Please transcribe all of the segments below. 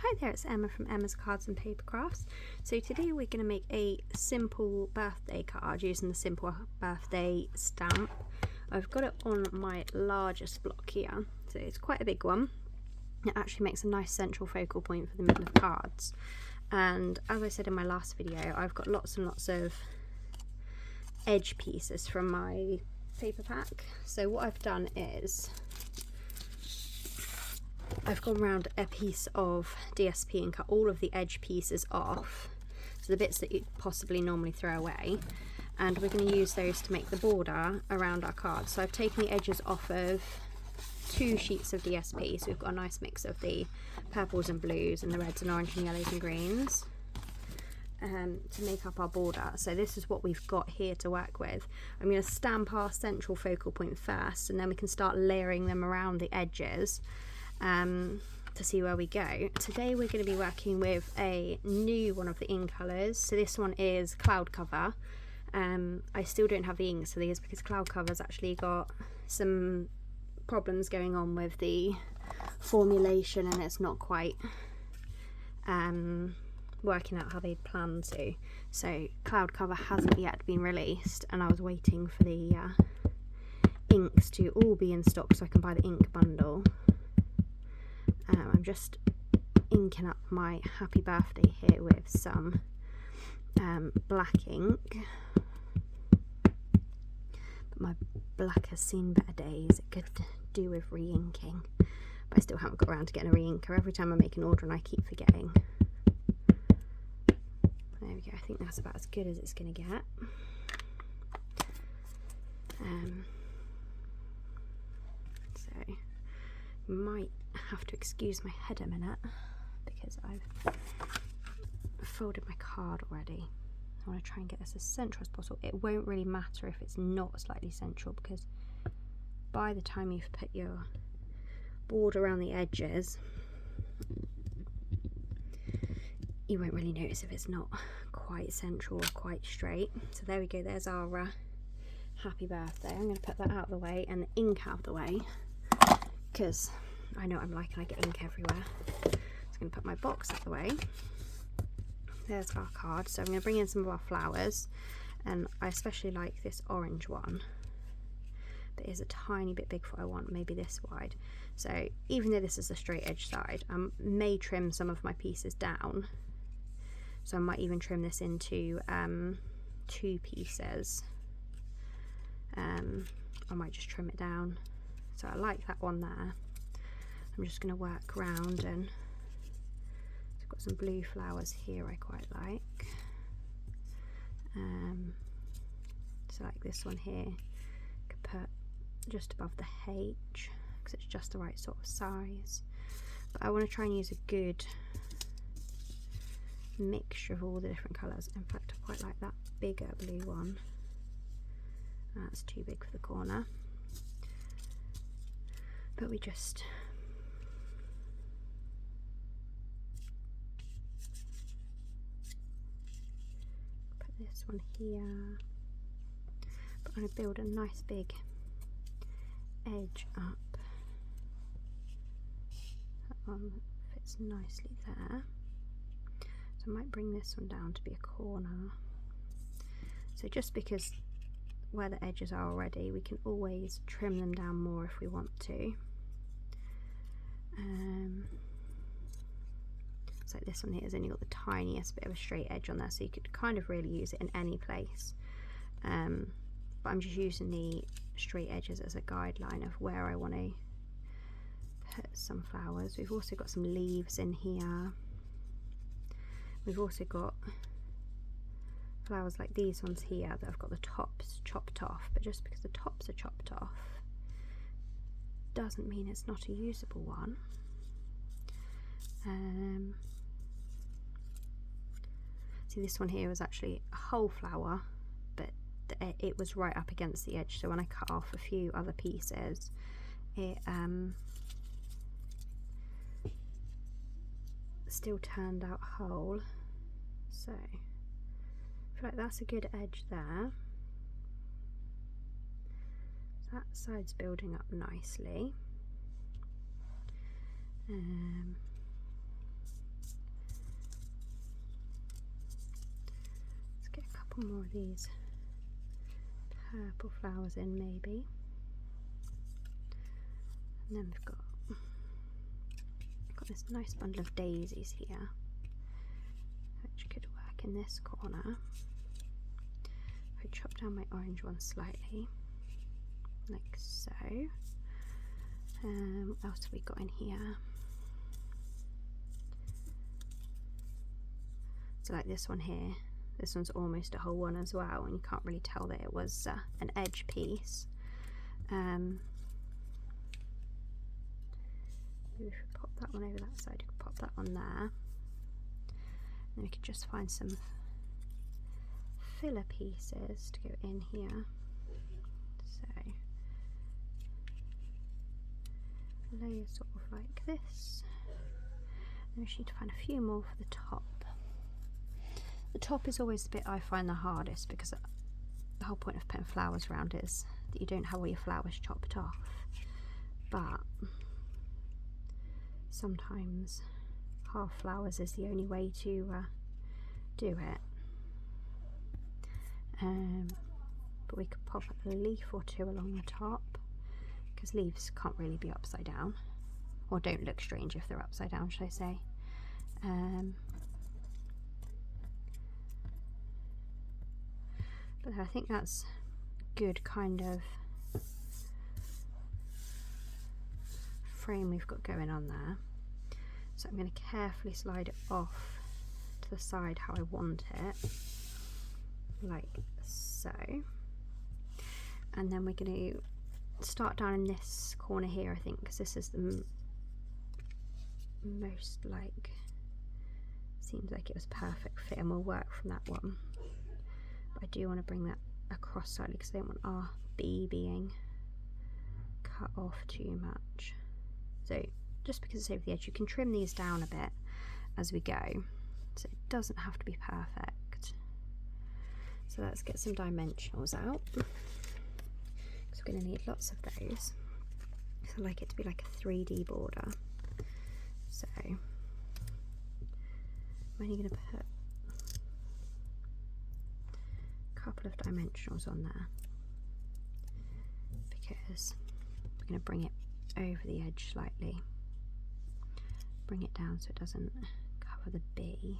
Hi there, it's Emma from Emma's Cards and Paper Crafts. So today we're going to make a simple birthday card using the simple birthday stamp. I've got it on my largest block here, so it's quite a big one. It actually makes a nice central focal point for the middle of cards. And as I said in my last video, I've got lots and lots of edge pieces from my paper pack. So what I've done is I've gone around a piece of DSP and cut all of the edge pieces off, so the bits that you'd possibly normally throw away, and we're going to use those to make the border around our card. So I've taken the edges off of 2 sheets of DSP, so we've got a nice mix of the purples and blues and the reds and orange and yellows and greens to make up our border. So this is what we've got here to work with. I'm going to stamp our central focal point first, and then we can start layering them around the edges to see where we go. Today we're going to be working with a new one of the ink colours. So this one is Cloud Cover. I still don't have the inks for these because Cloud Cover's actually got some problems going on with the formulation and it's not quite working out how they plan to. So Cloud Cover hasn't yet been released, and I was waiting for the inks to all be in stock so I can buy the ink bundle. I'm just inking up my happy birthday here with some black ink, but my black has seen better days. It could do with re-inking, but I still haven't got around to getting a re-inker. Every time I make an order and I keep forgetting. There we go, I think that's about as good as it's going to get. So you might have to excuse my head a minute because I've folded my card already. I want to try and get this as central as possible. It won't really matter if it's not slightly central, because by the time you've put your board around the edges, you won't really notice if it's not quite central or quite straight. So there we go, there's our happy birthday. I'm going to put that out of the way and the ink out of the way, because I know what I'm like and I get ink everywhere. So I'm going to put my box out of the way. There's our card. So I'm going to bring in some of our flowers, and I especially like this orange one, but it's a tiny bit big for what I want, maybe this wide. So even though this is a straight edge side, I may trim some of my pieces down. So I might even trim this into 2 pieces. I might just trim it down. So I like that one there. I'm just going to work around, and I've got some blue flowers here I quite like. So like this one here, could put just above the H because it's just the right sort of size. But I want to try and use a good mixture of all the different colours. In fact, I quite like that bigger blue one. That's too big for the corner. But we just put this one here. But I'm going to build a nice big edge up. That one fits nicely there. So I might bring this one down to be a corner. So just because where the edges are already, we can always trim them down more if we want to. So like this one here has only got the tiniest bit of a straight edge on there, so you could kind of really use it in any place. But I'm just using the straight edges as a guideline of where I want to put some flowers. We've also got some leaves in here. We've also got flowers like these ones here that have got the tops chopped off, but just because the tops are chopped off doesn't mean it's not a usable one. See, this one here was actually a whole flower, but it was right up against the edge, so when I cut off a few other pieces, it still turned out whole. So I feel like that's a good edge there. That side's building up nicely. couple more of these purple flowers in maybe. And then we've got this nice bundle of daisies here, which could work in this corner. If I chop down my orange one slightly, like so. What else have we got in here? So like this one here, this one's almost a whole one as well, and you can't really tell that it was an edge piece. Maybe if we pop that one over that side, we could pop that one there. And then we could just find some filler pieces to go in here. So lay sort of like this. And we just need to find a few more for the top. The top is always the bit I find the hardest, because the whole point of putting flowers around is that you don't have all your flowers chopped off. But sometimes half flowers is the only way to do it. But we could pop a leaf or two along the top, because leaves can't really be upside down, or don't look strange if they're upside down, should I say. But I think that's good kind of frame we've got going on there. So I'm going to carefully slide it off to the side how I want it, like so. And then we're going to start down in this corner here, I think, because this is the most, like, seems like it was perfect fit, and we'll work from that one. But I do want to bring that across slightly, because I don't want our bee being cut off too much. So just because it's over the edge, you can trim these down a bit as we go, so it doesn't have to be perfect. So let's get some dimensionals out, because we're going to need lots of those. So I like it to be like a 3D border. So I'm only going to put a couple of dimensionals on there, because we're going to bring it over the edge slightly, bring it down so it doesn't cover the bee.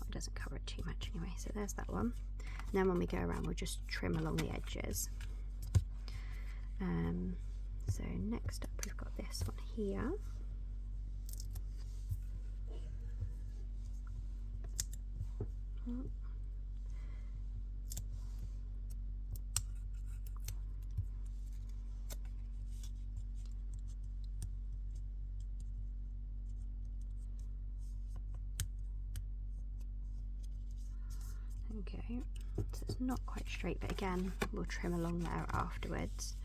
Oh, it doesn't cover it too much anyway, so there's that one. And then when we go around, we'll just trim along the edges. So next up, we've got this one here. Okay, so it's not quite straight, but again, we'll trim along there afterwards.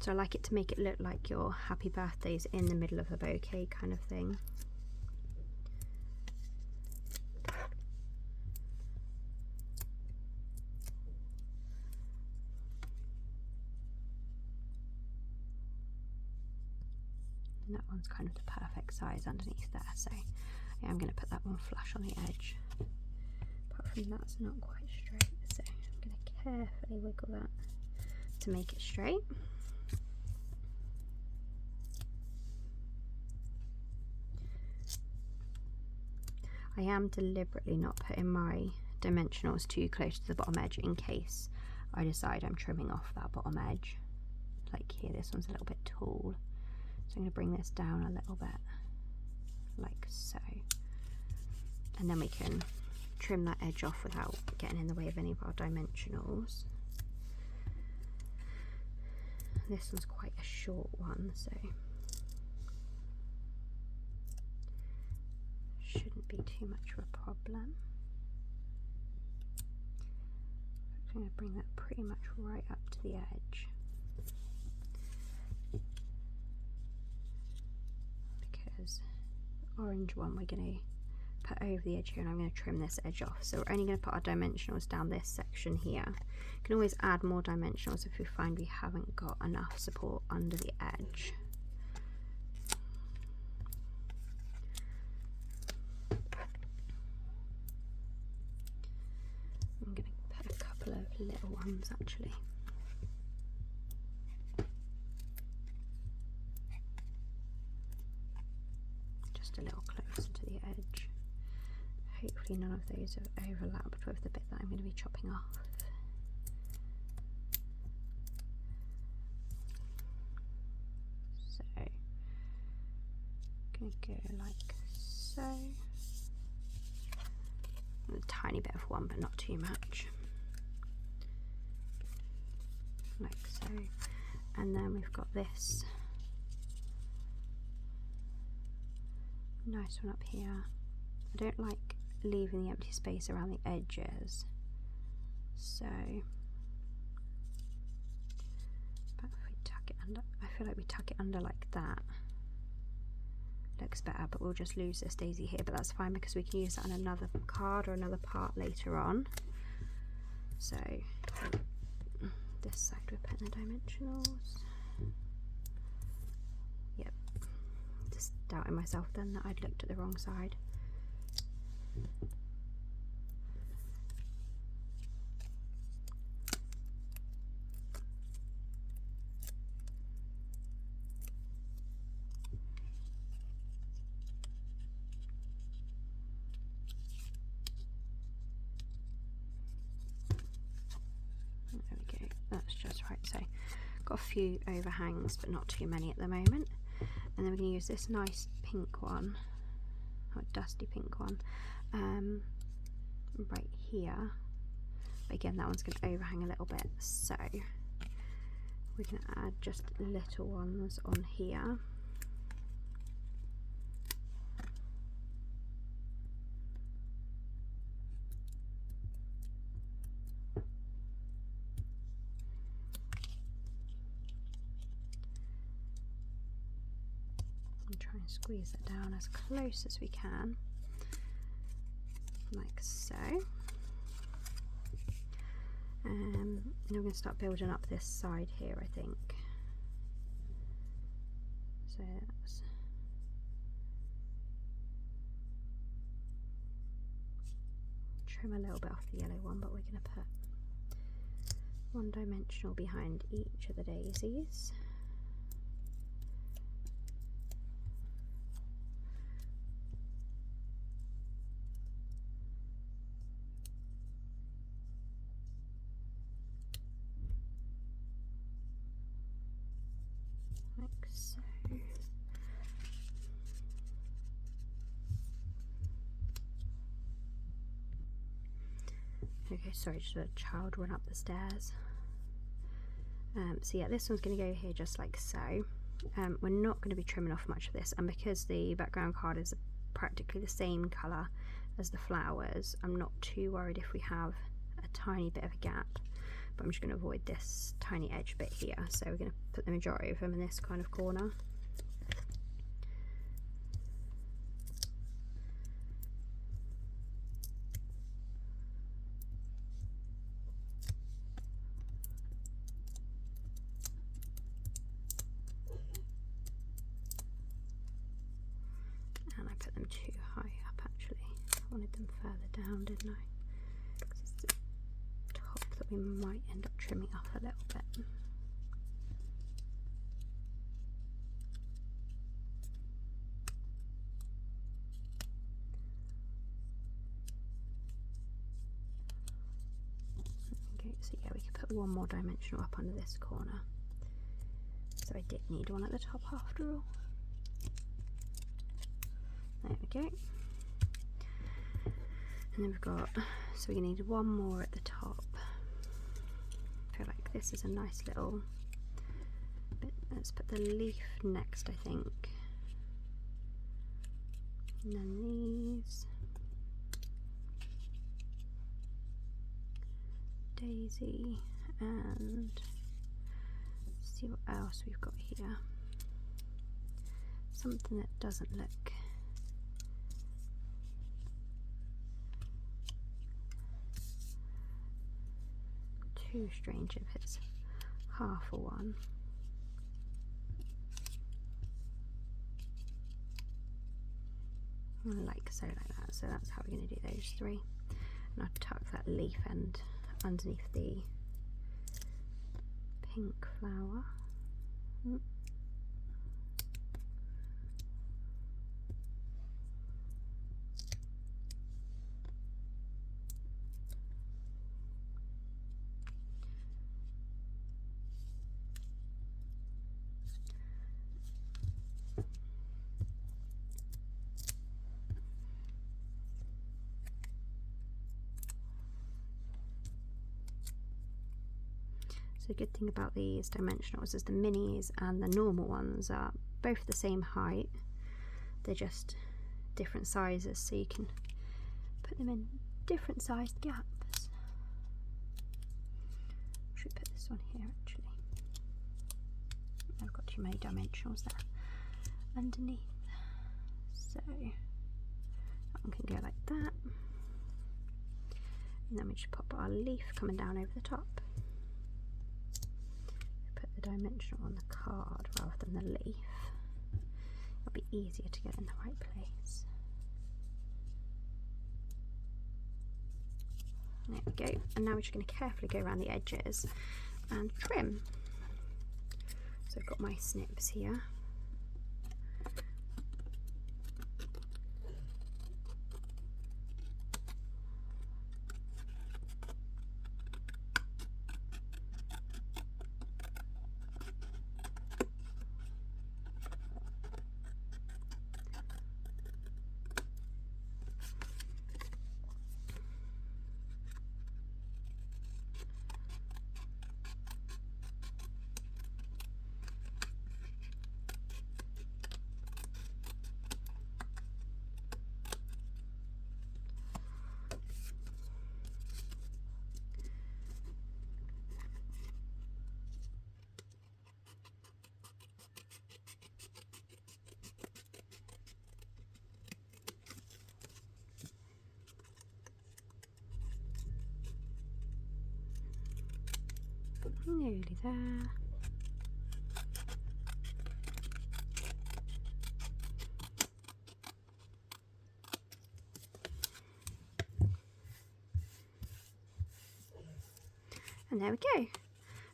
So I like it to make it look like your happy birthday's in the middle of a bouquet kind of thing. And that one's kind of the perfect size underneath there, so yeah, I'm going to put that one flush on the edge. Apart from that's not quite straight, so I'm going to carefully wiggle that to make it straight. I am deliberately not putting my dimensionals too close to the bottom edge in case I decide I'm trimming off that bottom edge. Like here, this one's a little bit tall, so I'm going to bring this down a little bit, like so. And then we can trim that edge off without getting in the way of any of our dimensionals. This one's quite a short one, so shouldn't be too much of a problem. I'm going to bring that pretty much right up to the edge, because the orange one we're going to put over the edge here, and I'm going to trim this edge off. So we're only going to put our dimensionals down this section here. You can always add more dimensionals if we find we haven't got enough support under the edge. comes actually. Just a little closer to the edge. Hopefully none of those have overlapped with the bit that I'm going to be chopping off. So, I'm going to go like so. A tiny bit of one, but not too much. Like so. And then we've got this nice one up here. I don't like leaving the empty space around the edges, so but if we tuck it under, I feel like we tuck it under like that, looks better, but we'll just lose this daisy here, but that's fine because we can use that on another card or another part later on. So this side we're putting the dimensionals. Yep, just doubting myself then that I'd looked at the wrong side. There we go, that's just right. So got a few overhangs but not too many at the moment, and then we're going to use this nice pink one, or dusty pink one, right here. But again, that one's going to overhang a little bit, so we're going to add just little ones on here. Try and squeeze it down as close as we can, like so. And we're going to start building up this side here, I think. So that's trim a little bit off the yellow one, but we're going to put one dimensional behind each of the daisies. So okay, sorry, just a child run up the stairs. So yeah, this one's going to go here just like so. We're not going to be trimming off much of this, and because the background card is practically the same colour as the flowers, I'm not too worried if we have a tiny bit of a gap. But I'm just going to avoid this tiny edge bit here, so we're going to put the majority of them in this kind of corner. And I put them too high up actually. I wanted them further down, didn't I? That we might end up trimming off a little bit. Okay, so yeah, we could put one more dimensional up under this corner. So I did need one at the top after all. There we go. And then we've got, so we need one more at the top. I feel like this is a nice little bit. Let's put the leaf next, I think. And then these. Daisy, and see what else we've got here. Something that doesn't look too strange if it's half a one. Like so, like that. So that's how we're going to do those three. And I'll tuck that leaf end underneath the pink flower. The good thing about these dimensionals is the minis and the normal ones are both the same height. They're just different sizes, so you can put them in different sized gaps. Should put this one here actually. I've got too many dimensionals there underneath. So that one can go like that. And then we just pop our leaf coming down over the top. Dimensional on the card rather than the leaf. It'll be easier to get in the right place. There we go. And now we're just going to carefully go around the edges and trim. So I've got my snips here. Nearly there. And there we go. I'm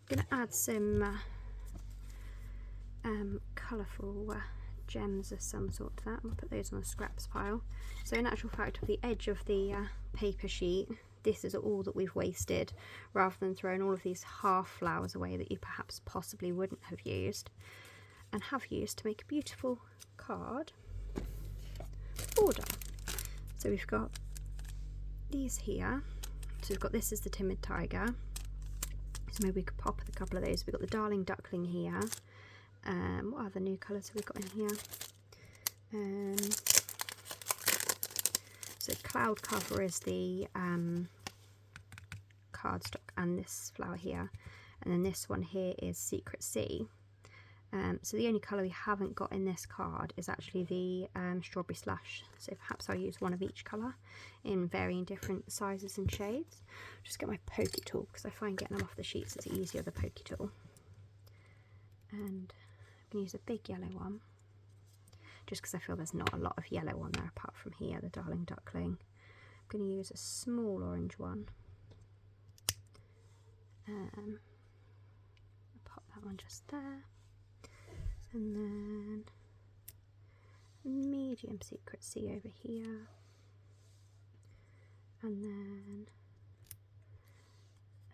going to add some colourful gems of some sort to that. I'll put those on the scraps pile. So in actual fact, of the edge of the paper sheet, this is all that we've wasted, rather than throwing all of these half flowers away that you perhaps possibly wouldn't have used and have used to make a beautiful card border. So we've got these here. So we've got this is the timid tiger. So maybe we could pop a couple of those. We've got the darling duckling here. What other new colours have we got in here? So cloud cover is the cardstock, and this flower here, and then this one here is Secret Sea. So the only colour we haven't got in this card is actually the Strawberry Slush, so perhaps I'll use one of each colour in varying different sizes and shades. Just get my pokey tool because I find getting them off the sheets is easier with a pokey tool. And I'm going to use a big yellow one just because I feel there's not a lot of yellow on there apart from here, the darling duckling. I'm going to use a small orange one. I'll pop that one just there. And then a medium Secret Sea over here, and then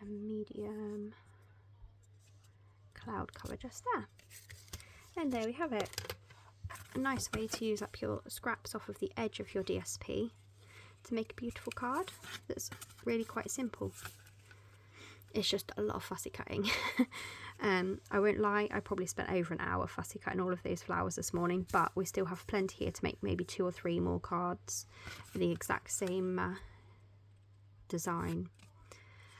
a medium cloud colour just there. And there we have it. A nice way to use up your scraps off of the edge of your DSP to make a beautiful card that's really quite simple. It's just a lot of fussy cutting. I won't lie, I probably spent over an hour fussy cutting all of those flowers this morning, but we still have plenty here to make maybe 2 or 3 more cards for the exact same design.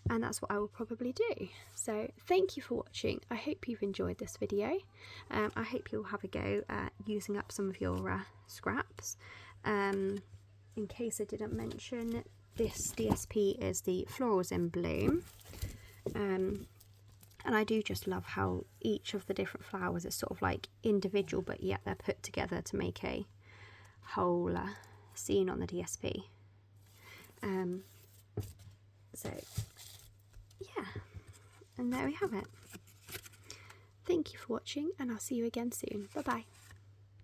And that's what I will probably do. So thank you for watching. I hope you've enjoyed this video. I hope you'll have a go at using up some of your scraps. In case I didn't mention, this DSP is the Florals in Bloom. And I do just love how each of the different flowers is sort of like individual, but yet they're put together to make a whole scene on the DSP. So yeah, and there we have it. Thank you for watching, and I'll see you again soon. Bye bye.